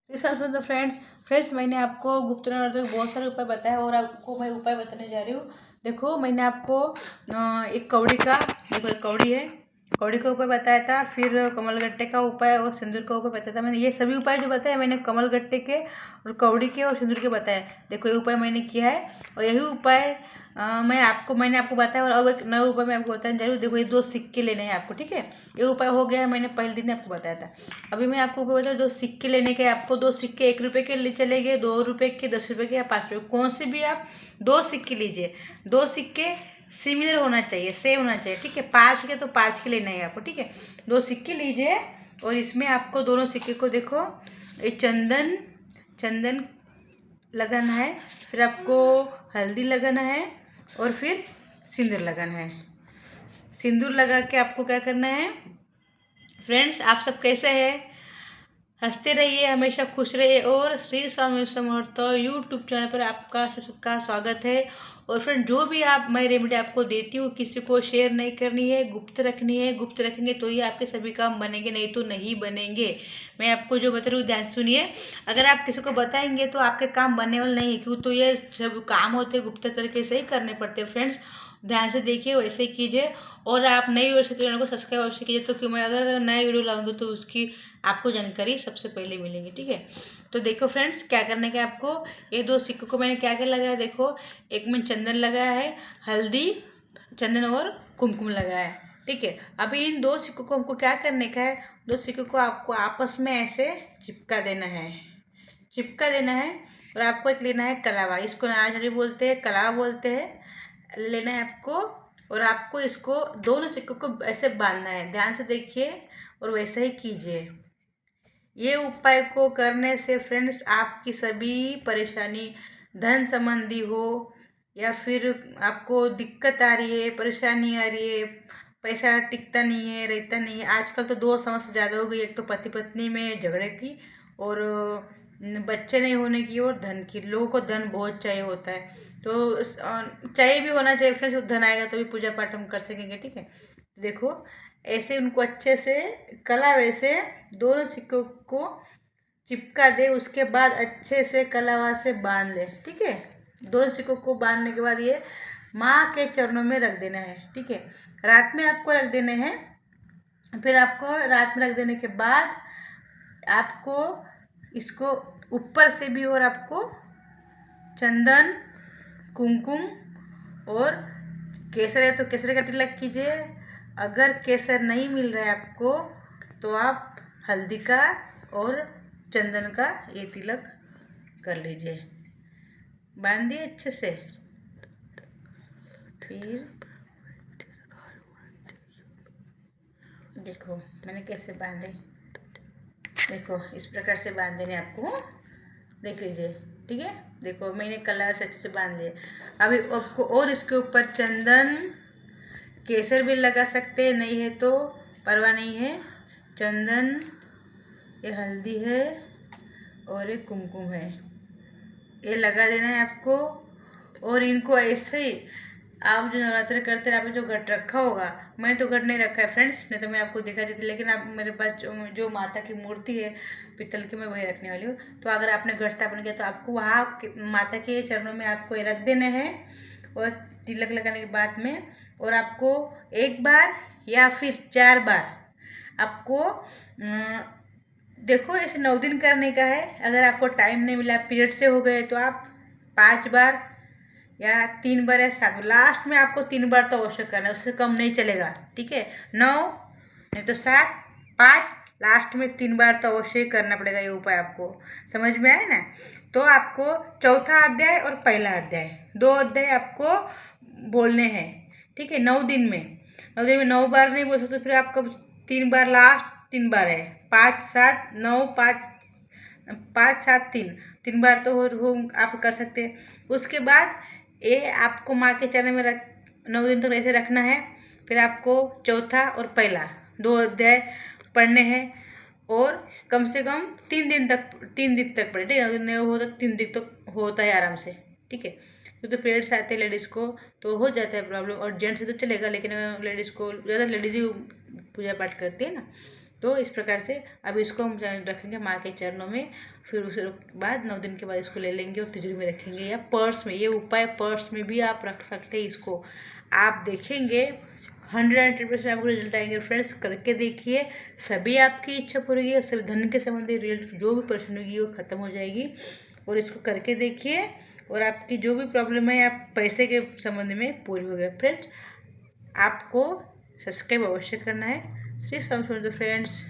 तो फ्रेंड्स मैंने आपको गुप्त नवरात्र के बहुत सारे उपाय बताए और आपको मैं उपाय बताने जा रही हूँ। देखो मैंने आपको एक कौड़ी का, देखो एक कौड़ी है, कौड़ी का उपाय बताया था, फिर कमलगट्टे का उपाय और सिंदूर का उपाय बताया था। मैंने ये सभी उपाय जो बताए मैंने कमलगट्टे के और कौड़ी के और सिंदूर के बताए। देखो ये उपाय मैंने किया है और यही उपाय मैंने आपको बताया। और अब एक नया उपाय मैं आपको बताने जा रही हूँ। देखो ये 2 सिक्के लेने हैं आपको, ठीक है। ये उपाय हो गया है, मैंने पहले दिन आपको बताया था। अभी मैं आपको उपाय बताऊँ। 2 सिक्के लेने के, आपको 2 सिक्के 1 रुपये के ले चलेंगे, 2 रुपये के, 10 रुपये के या 5 रुपये, कौन से भी आप 2 सिक्के लीजिए। 2 सिक्के सिमिलर होना चाहिए, सेम होना चाहिए, ठीक है। 5 के तो 5 के लेना है आपको, ठीक है। 2 सिक्के लीजिए और इसमें आपको दोनों सिक्के को देखो ये चंदन लगाना है, फिर आपको हल्दी लगाना है और फिर सिंदूर लगाना है। सिंदूर लगा के आपको क्या करना है। फ्रेंड्स आप सब कैसे हैं? हंसते रहिए, हमेशा खुश रहिए। और श्री स्वामी समर्थ यूट्यूब चैनल पर आपका सबका स्वागत है। और फ्रेंड जो भी मैं रेमेडी आपको देती हूँ किसी को शेयर नहीं करनी है, गुप्त रखनी है। गुप्त रखेंगे तो ही आपके सभी काम बनेंगे, नहीं तो नहीं बनेंगे। मैं आपको जो बता रही हूँ ध्यान सुनिए। अगर आप किसी को बताएंगे तो आपके काम बनने वाले नहीं है, क्यों? तो ये सब काम होते गुप्त तरीके से ही करने पड़ते हैं। फ्रेंड्स ध्यान से देखिए, वैसे ही कीजिए। और आप नई वीडियो से चैनल को सब्सक्राइब अवश्य कीजिए, तो क्यों मैं अगर नई वीडियो लाऊंगी तो उसकी आपको जानकारी सबसे पहले मिलेगी, ठीक है। तो देखो फ्रेंड्स क्या करने का आपको। ये 2 सिक्कों को मैंने क्या क्या लगाया, देखो एक में चंदन लगाया है, हल्दी, चंदन और कुमकुम लगाया है, ठीक है। अभी इन 2 सिक्कों को हमको क्या करने का है, 2 सिक्कों को आपको आपस में ऐसे चिपका देना है, और आपको एक लेना है कलावा, इसको नारायण बोलते हैं, कलावा बोलते हैं, लेना है आपको। और आपको इसको दोनों सिक्कों को ऐसे बांधना है, ध्यान से देखिए और वैसे ही कीजिए। ये उपाय को करने से फ्रेंड्स आपकी सभी परेशानी, धन संबंधी हो या फिर आपको दिक्कत आ रही है, परेशानी आ रही है, पैसा टिकता नहीं है, रहता नहीं है। आजकल तो 2 समस्या ज़्यादा हो गई, एक तो पति पत्नी में झगड़े की और बच्चे नहीं होने की और धन की। लोगों को धन बहुत चाहिए होता है, तो चाहिए भी होना चाहिए फ्रेंड्स। धन आएगा तो भी पूजा पाठ हम कर सकेंगे, ठीक है। देखो ऐसे उनको अच्छे से कलावे से दोनों सिक्कों को चिपका दे, उसके बाद अच्छे से कलावा से बांध ले, ठीक है। दोनों सिक्कों को बांधने के बाद ये माँ के चरणों में रख देना है, ठीक है। रात में आपको रख देने हैं। फिर आपको रात में रख देने के बाद आपको इसको ऊपर से भी और आपको चंदन, कुमकुम और केसर है तो केसर का तिलक कीजिए। अगर केसर नहीं मिल रहा है आपको तो आप हल्दी का और चंदन का ये तिलक कर लीजिए, बांधिए अच्छे से। फिर देखो मैंने कैसे बांधे, देखो इस प्रकार से बांध देने आपको, देख लीजिए, ठीक है। देखो मैंने कला से अच्छे से बांध लिया। अभी आपको और इसके ऊपर चंदन, केसर भी लगा सकते हैं, नहीं है तो परवाह नहीं है। चंदन, ये हल्दी है और एक कुमकुम है, ये लगा देना है आपको। और इनको ऐसे ही आप जो नवरात्रि करते हैं, आपने जो घट रखा होगा, मैंने तो घट नहीं रखा है फ्रेंड्स, नहीं तो मैं आपको दिखा देती। लेकिन आप मेरे पास जो माता की मूर्ति है पित्तल की, मैं वही रखने वाली हूँ। तो अगर आपने घट स्थापन किया तो आपको वहाँ माता के चरणों में आपको ये रख देने हैं और तिलक लगाने के बाद में। और आपको 1 बार या फिर 4 बार आपको देखो ऐसे 9 दिन करने का है। अगर आपको टाइम नहीं मिला, पीरियड से हो गए, तो आप 5 बार या 3 बार या 7 बार, लास्ट में आपको 3 बार तो अवश्य करना है, उससे कम नहीं चलेगा, ठीक है। 9 नहीं तो 7, 5, लास्ट में 3 बार तो अवश्य करना पड़ेगा। ये उपाय आपको समझ में आए ना। तो आपको चौथा अध्याय और पहला अध्याय, 2 अध्याय आपको बोलने हैं, ठीक है। 9 दिन में 9 बार नहीं बोल सकते, फिर आपको 3 बार, लास्ट 3 बार है, 5, 7, 9, 5, 5, 7, 3 बार तो हो आप कर सकते हैं। उसके बाद ये आपको माँ के चरण में 9 दिन तक ऐसे रखना है। फिर आपको चौथा और पहला 2 अध्याय पढ़ने हैं और कम से कम 3 दिन तक पढ़े, ठीक है। 9 दिन नहीं हो तो 3 दिन तक होता है आराम से, ठीक है। तो पीरियड्स आते हैं लेडीज़ को तो हो जाता है प्रॉब्लम, और जेंट्स से तो चलेगा, लेकिन लेडीज़ को ज़्यादा लेडीज़ ही पूजा पाठ करती है ना। तो इस प्रकार से अब इसको हम रखेंगे माँ के चरणों में। फिर उसके बाद 9 दिन के बाद इसको ले लेंगे और तिजोरी में रखेंगे या पर्स में। ये उपाय पर्स में भी आप रख सकते हैं इसको। आप देखेंगे 100% आपको रिजल्ट आएंगे फ्रेंड्स। करके देखिए, सभी आपकी इच्छा पूरी होगी, सभी धन के संबंधी रिलेटेड जो भी परेशानी होगी वो खत्म हो जाएगी। और इसको करके देखिए और आपकी जो भी प्रॉब्लम है आप पैसे के संबंध में पूरी हो गए। फ्रेंड्स आपको सब्सक्राइब अवश्य करना है। श्री स्वामी समर्थ फ्रेंड्स।